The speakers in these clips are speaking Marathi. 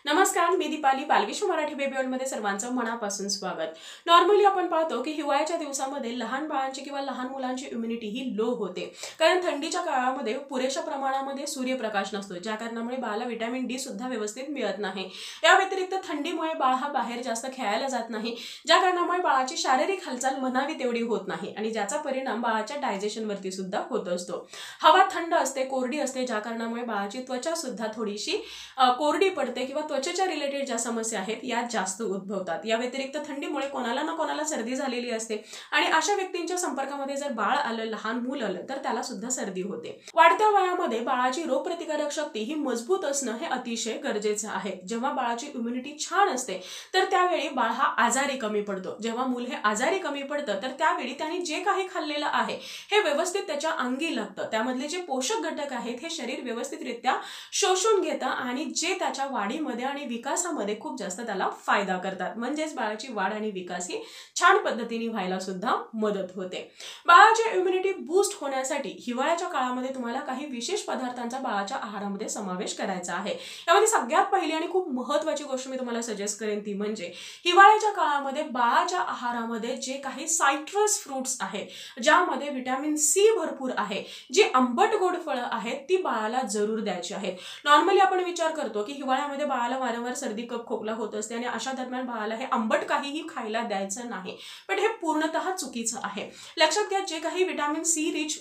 नमस्कार, मी दीपाली. बालविश्व मराठी बेबी वर्ल्ड मध्ये सर्वांचं मनापासून स्वागत. नॉर्मली आपण पाहतो की हिवाळ्याच्या दिवसामध्ये लहान बाळांची किंवा लहान मुलांची इम्युनिटी ही लो होते, कारण थंडीच्या काळामध्ये पुरेशा प्रमाणामध्ये सूर्यप्रकाश नसतो, ज्या कारणामुळे बाळाला व्हिटॅमिन डी सुद्धा व्यवस्थित मिळत नाही. या व्यतिरिक्त थंडीमुळे बाळ हा बाहेर जास्त खेळायला जात नाही, ज्या कारणामुळे बाळाची शारीरिक हालचाल म्हणावी तेवढी होत नाही आणि ज्याचा परिणाम बाळाच्या डायजेशनवरती सुद्धा होत असतो. हवा थंड असते, कोरडी असते, ज्या कारणामुळे बाळाची त्वचा सुद्धा थोडीशी कोरडी पडते किंवा त्वचेच्या रिलेटेड ज्या समस्या आहेत या जास्त उद्भवतात. या व्यतिरिक्त थंडीमुळे कोणाला ना कोणाला सर्दी झालेली असते आणि अशा व्यक्तींच्या संपर्कामध्ये जर बाळ आलं, लहान मूल आलं, तर त्याला सुद्धा सर्दी होते. वाढत्या वयामध्ये बाळाची रोगप्रतिकारक शक्ती ही मजबूत असणं हे अतिशय गरजेचं आहे. जेव्हा बाळाची इम्युनिटी छान असते तर त्यावेळी बाळ हा आजारी कमी पडतो. जेव्हा मूल हे आजारी कमी पडतं तर त्यावेळी त्याने जे काही खाल्लेलं आहे हे व्यवस्थित त्याच्या अंगी लागतं. त्यामधले जे पोषक घटक आहेत हे शरीर व्यवस्थितरित्या शोषून घेतं आणि जे त्याच्या वाढीमध्ये आणि विकासामध्ये खूप जास्त त्याला फायदा करतात. म्हणजेच बाळाची वाढ आणि विकास ही छान पद्धतीने व्हायला सुद्धा मदत होते. बाळाची इम्युनिटी बूस्ट होण्यासाठी हिवाळ्याच्या काळामध्ये तुम्हाला काही विशेष पदार्थांचा बाळाच्या आहारामध्ये समावेश करायचा आहे. यामध्ये सगळ्यात पहिली आणि खूप महत्त्वाची गोष्ट मी तुम्हाला सजेस्ट करेन ती म्हणजे हिवाळ्याच्या काळामध्ये बाळाच्या आहारामध्ये जे काही सायट्रस फ्रुट्स आहेत, ज्यामध्ये व्हिटॅमिन सी भरपूर आहे, जी आंबट गोड फळं आहेत ती बाळाला जरूर द्यायची आहेत. नॉर्मली आपण विचार करतो की हिवाळ्यामध्ये बाळाला वारंवार सर्दी कफ खोकला होत असते आणि अशा दरम्यान बाळाला हे आंबट काहीही खायला द्यायचं नाही, पण हे पूर्णतः चुकीचं आहे. लक्षात घ्या, जे काही व्हिटॅमिन सी रिच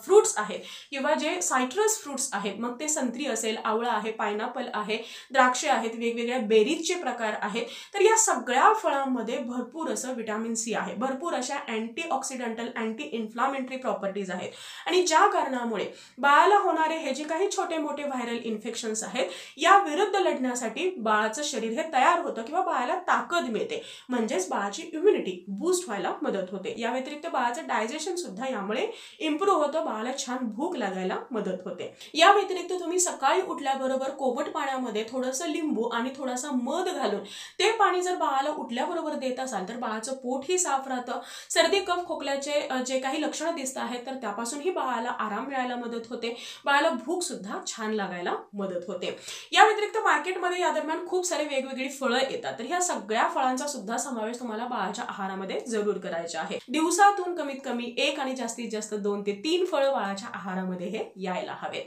फ्रुट्स आहेत किंवा जे सायट्रस फ्रुट्स आहेत, मग ते संत्री असेल, आवळा आहे, पायनॅपल आहे, द्राक्षे आहेत, वेगवेगळ्या बेरीजचे प्रकार आहेत, तर या सगळ्या फळांमध्ये भरपूर असं व्हिटॅमिन सी आहे. भरपूर अशा अँटीऑक्सिडंटल, अँटी इन्फ्लामेटरी प्रॉपर्टीज आहेत आणि ज्या कारणामुळे बाळाला होणारे हे जे काही छोटे मोठे व्हायरल इन्फेक्शन्स आहेत या विरुद्ध लढण्यासाठी बाळाचं शरीर हे तयार होतं किंवा बाळाला ताकद मिळते. म्हणजेच बाळाची इम्युनिटी बूस्ट व्हायला मदत होते. या व्यतिरिक्त बाळाचं डायजेशन सुद्धा यामुळे इम्प्रूव्ह होतं, बाळाला छान भूक लागायला मदत होते. या व्यतिरिक्त तुम्ही सकाळी उठल्याबरोबर कोमट पाण्यामध्ये थोडंसं लिंबू आणि थोडासा मध घालून ते पाणी जर बाळाला उठल्याबरोबर देत असाल तर बाळाचं पोटही साफ राहतं. सर्दी कफ खोकल्याचे जे काही लक्षणं दिसत आहेत तर त्यापासूनही बाळाला आराम मिळायला मदत होते. बाळाला भूक सुद्धा छान लागायला मदत होते. या व्यतिरिक्त मार्केटमध्ये या दरम्यान खूप सारे वेगवेगळी फळं येतात, तर ह्या सगळ्या फळांचा सुद्धा समावेश तुम्हाला बाळाच्या आहारामध्ये जरूर करायचा आहे. दिवसातून कमीत कमी 1 आणि जास्तीत जास्त 2 ते 3 फळं बाळाच्या आहारामध्ये हे यायला हवे.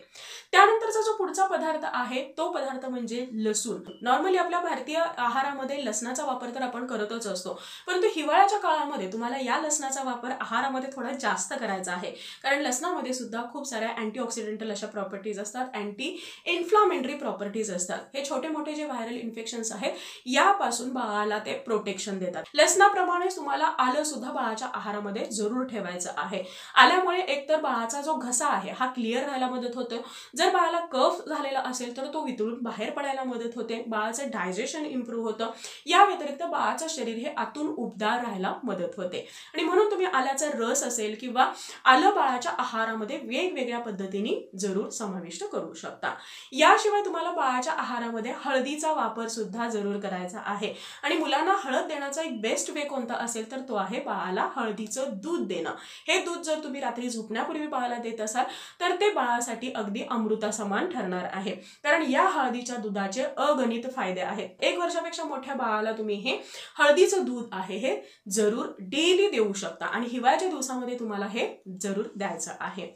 त्यानंतरचा जो पुढचा पदार्थ आहे तो पदार्थ म्हणजे लसूण. नॉर्मली आपल्या भारतीय आहारामध्ये लसणाचा वापर तर आपण करतच असतो, परंतु हिवाळ्याच्या काळामध्ये तुम्हाला या लसणाचा वापर आहारामध्ये थोडा जास्त करायचा आहे, कारण लसणामध्ये सुद्धा खूप साऱ्या अँटीऑक्सिडंटल अशा प्रॉपर्टीज असतात, अँटी इन्फ्लामेटरी प्रॉपर्टीज असतात. हे छोटे मोठे जे व्हायरल इन्फेक्शन्स आहेत यापासून बाळाला ते प्रोटेक्शन देतात. लसणाप्रमाणे तुम्हाला आलं सुद्धा बाळाच्या आहारामध्ये जरूर ठेवायचं आहे. आल्यामुळे एकतर बाळाचा जो घसा आहे हा क्लिअर राहायला मदत होते. जर बाळाला कफ झालेला असेल तर तो वितळून बाहेर पडायला मदत होते. बाळाचं डायजेशन इम्प्रूव्ह होतं. या व्यतिरिक्त बाळाचं शरीर हे आतून उबदार राहायला मदत होते आणि म्हणून तुम्ही आल्याचा रस असेल किंवा आलं बाळाच्या आहारामध्ये वेगवेगळ्या पद्धतीने जरूर समाविष्ट करू शकता. याशिवाय तुम्हाला बाळाच्या आहारामध्ये हळदीचा वापर सुद्धा जरूर करायचा आहे आणि मुलांना हळद देण्याचा एक बेस्ट वे कोणता असेल तर तो आहे बाळाला हळदीचं दूध देणं. हे दूध जर तुम्ही रात्री झोपण्यापूर्वी बाळाला देत असाल तर ते बाळासाठी अगदी अमृतासमान ठरणार आहे, कारण या हळदीच्या दुधाचे अगणित फायदे आहेत. 1 वर्षापेक्षा मोठ्या बाळाला तुम्ही हे हळदीचं दूध आहे हे जरूर डेली देऊ शकता आणि हिवाळ्याच्या दिवसामध्ये तुम्हाला हे जरूर द्यायचं आहे.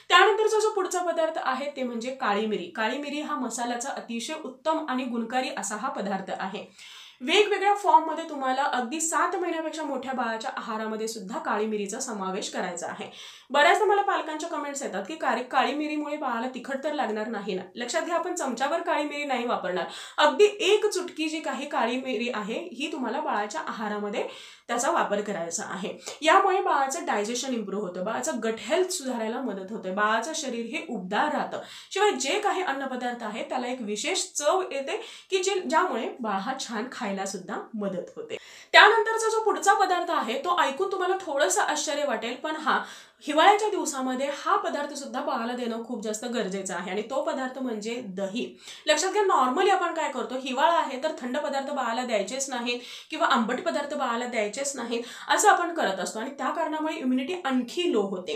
त्यानंतरचा जो पुढचा पदार्थ आहे ते म्हणजे काळी मिरी. काळी मिरी हा मसाल्याचा अतिशय उत्तम आणि गुणकारी असा हा पदार्थ आहे. वेगवेगळ्या फॉर्ममध्ये तुम्हाला अगदी 7 महिन्यापेक्षा मोठ्या बाळाच्या आहारामध्ये सुद्धा काळी मिरीचा समावेश करायचा आहे. बऱ्याचदा मला पालकांच्या कमेंट्स येतात की काळी मिरीमुळे बाळाला तिखट तर लागणार नाही ना. लक्षात घ्या, आपण चमच्यावर काळी मिरी नाही वापरणार. अगदी 1 चुटकी जी काही काळी मिरी आहे ही तुम्हाला बाळाच्या आहारामध्ये त्याचा वापर करायचा आहे. यामुळे बाळाचं डायजेशन इम्प्रूव्ह होतं, बाळाचं गट हेल्थ सुधारायला मदत होते, बाळाचं शरीर हे उबदार राहतं. शिवाय जे काही अन्नपदार्थ आहे त्याला एक विशेष चव येते की ज्यामुळे बाळ हा छान खायला सुद्धा मदत होते. त्यानंतरचा जो पुढचा पदार्थ आहे तो ऐकून तुम्हाला थोडंसं आश्चर्य वाटेल, पण हा हिवाळ्याच्या दिवसामध्ये हा पदार्थ सुद्धा बाळाला देणं खूप जास्त गरजेचं आहे आणि तो पदार्थ म्हणजे दही. लक्षात घ्या, नॉर्मली आपण काय करतो, हिवाळा आहे तर थंड पदार्थ बाळाला द्यायचेच नाहीत किंवा आंबट पदार्थ बाळाला द्यायचेच नाहीत असं आपण करत असतो आणि त्या कारणामुळे इम्युनिटी आणखी लो होते.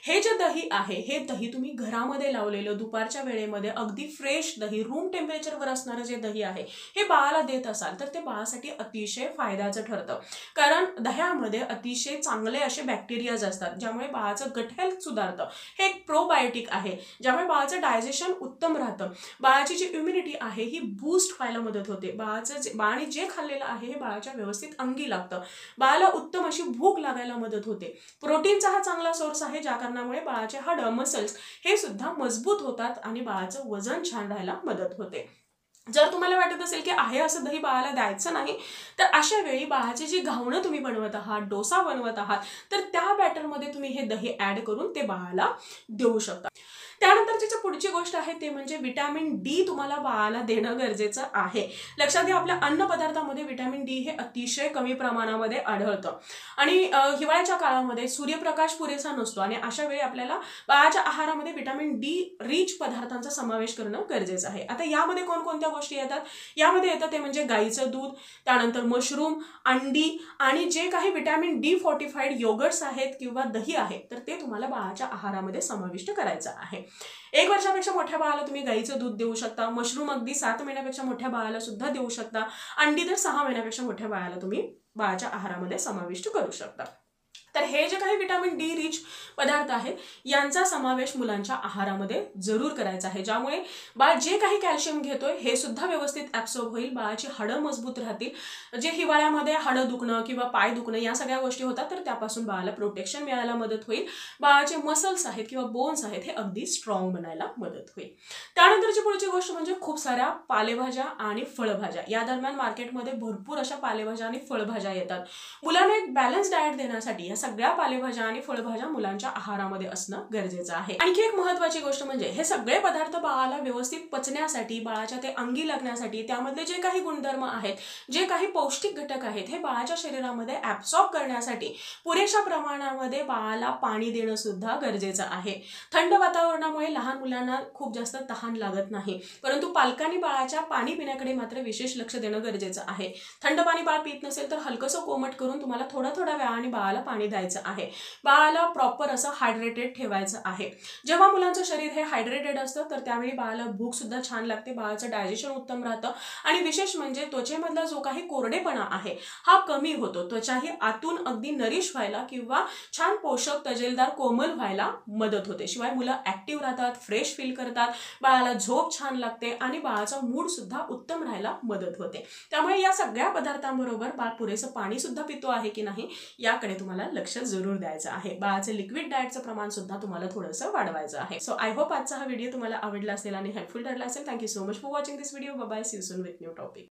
हे जे दही आहे, हे दही तुम्ही घरामध्ये लावलेलं दुपारच्या वेळेमध्ये अगदी फ्रेश दही, रूम टेम्परेचरवर असणारं जे दही आहे हे बाळाला देत असाल तर ते बाळासाठी अतिशय फायद्याचं ठरतं. कारण दह्यामध्ये अतिशय चांगले असे बॅक्टेरियाज असतात ज्यामुळे बाळाचं गट हेल्थ सुधारतं. हे एक प्रोबायोटिक आहे ज्यामुळे बाळाचं डायजेशन उत्तम राहतं. बाळाची जी इम्युनिटी आहे ही बूस्ट व्हायला मदत होते. बाळाने जे खाल्लेलं आहे हे बाळाच्या व्यवस्थित अंगी लागतं. बाळाला उत्तम अशी भूक लागायला मदत होते. प्रोटीनचा हा चांगला सोर्स आहे ज्या कारणामुळे बाळाचे हाडं, मसल्स हे सुद्धा मजबूत होतात आणि बाळाचं वजन छान राहायला मदत होते. जर तुम्हाला वाटत असेल की आहे असं दही बाळाला द्यायचं नाही तर अशा वेळी बाळाची जी घावणं तुम्ही बनवत आहात, डोसा बनवत आहात, तर त्या बॅटरमध्ये तुम्ही हे दही ऍड करून ते बाळाला देऊ शकता. त्यानंतरची जी पुढची गोष्ट आहे ते म्हणजे विटॅमिन डी तुम्हाला बाळाला देणं गरजेचं आहे. लक्षात घ्या, आपल्या अन्न पदार्थामध्ये विटॅमिन डी हे अतिशय कमी प्रमाणामध्ये आढळतं आणि हिवाळ्याच्या काळामध्ये सूर्यप्रकाश पुरेसा नसतो आणि अशा वेळी आपल्याला बाळाच्या आहारामध्ये विटॅमिन डी रिच पदार्थांचा समावेश करणं गरजेचं आहे. आता यामध्ये कोणकोणत्या गोष्टी येतात? यामध्ये येतं ते म्हणजे गाईचं दूध, त्यानंतर मशरूम, अंडी आणि जे काही विटॅमिन डी फोर्टिफाईड योगर्ट्स आहेत किंवा दही आहे तर ते तुम्हाला बाळाच्या आहारामध्ये समाविष्ट करायचं आहे. 1 वर्षापेक्षा मोठ्या बाळाला तुम्ही गाईचं दूध देऊ शकता. मशरूम अगदी 7 महिन्यापेक्षा मोठ्या बाळाला सुद्धा देऊ शकता. अंडी तर 6 महिन्यापेक्षा मोठ्या बाळाला तुम्ही बाळाच्या आहारामध्ये समाविष्ट करू शकता. तर हे जे काही विटॅमिन डी रिच पदार्थ आहेत यांचा समावेश मुलांच्या आहारामध्ये जरूर करायचा आहे, ज्यामुळे बाळ जे काही कॅल्शियम घेतोय हे सुद्धा व्यवस्थित ऍब्सॉर्ब होईल. बाळाची हाडं मजबूत राहतील. जे हिवाळ्यामध्ये हाडं दुखणं किंवा पाय दुखणं या सगळ्या गोष्टी होतात तर त्यापासून बाळाला प्रोटेक्शन मिळायला मदत होईल. बाळाचे मसल्स आहेत किंवा बोन्स आहेत हे अगदी स्ट्रॉंग बनायला मदत होईल. त्यानंतरची पुढची गोष्ट म्हणजे खूप साऱ्या पालेभाज्या आणि फळभाज्या. या दरम्यान मार्केटमध्ये भरपूर अशा पालेभाज्या आणि फळभाज्या येतात. मुलांना एक बॅलन्स डाएट देण्यासाठी सगळ्या पालेभाज्या आणि फळभाज्या मुलांच्या आहारामध्ये असणं गरजेचं आहे. आणखी एक महत्त्वाची गोष्ट म्हणजे हे सगळे पदार्थ बाळाला व्यवस्थित पचण्यासाठी, बाळाच्या ते अंगी लागण्यासाठी, त्यामधले जे काही गुणधर्म आहेत, जे काही पौष्टिक घटक आहेत हे बाळाच्या शरीरामध्ये ऍब्सॉर्ब करण्यासाठी पुरेशा प्रमाणामध्ये बाळाला पाणी देणं सुद्धा गरजेचं आहे. थंड वातावरणामुळे लहान मुलांना खूप जास्त तहान लागत नाही, परंतु पालकांनी बाळाच्या पाणी पिण्याकडे मात्र विशेष लक्ष देणं गरजेचं आहे. थंड पाणी बाळ पित नसेल तर हलकंसं कोमट करून तुम्हाला थोड्या वेळाने बाळाला पाणी द्यायचं आहे. बाळाला प्रॉपर असं हायड्रेटेड ठेवायचं आहे. जेव्हा मुलांचं शरीर हे हायड्रेटेड असतं तर त्यावेळी बाळाला भूक सुद्धा छान लागते, बाळाचं डायजेशन उत्तम राहतं आणि विशेष म्हणजे त्वचेमधला जो काही कोरडेपणा आहे हा कमी होतो. त्वचाही आतून अगदी नरिश व्हायला किंवा छान पोषक, तजेलदार, कोमल व्हायला मदत होते. शिवाय मुलं ऍक्टिव्ह राहतात, फ्रेश फील करतात, बाळाला झोप छान लागते आणि बाळाचा मूड सुद्धा उत्तम राहायला मदत होते. त्यामुळे या सगळ्या पदार्थांबरोबर बाळ पुरेसं पाणी सुद्धा पितो आहे की नाही याकडे तुम्हाला लक्ष जरूर द्यायचं आहे. बाळाचे लिक्विड डाएटचं प्रमाण सुद्धा तुम्हाला थोडंसं वाढवायचं आहे. सो आय होप आजचा हा व्हिडिओ तुम्हाला आवडला असेल आणि हेल्पफुल ठरला असेल. Thank you so much for watching this video. Bye bye. See you soon with new topic.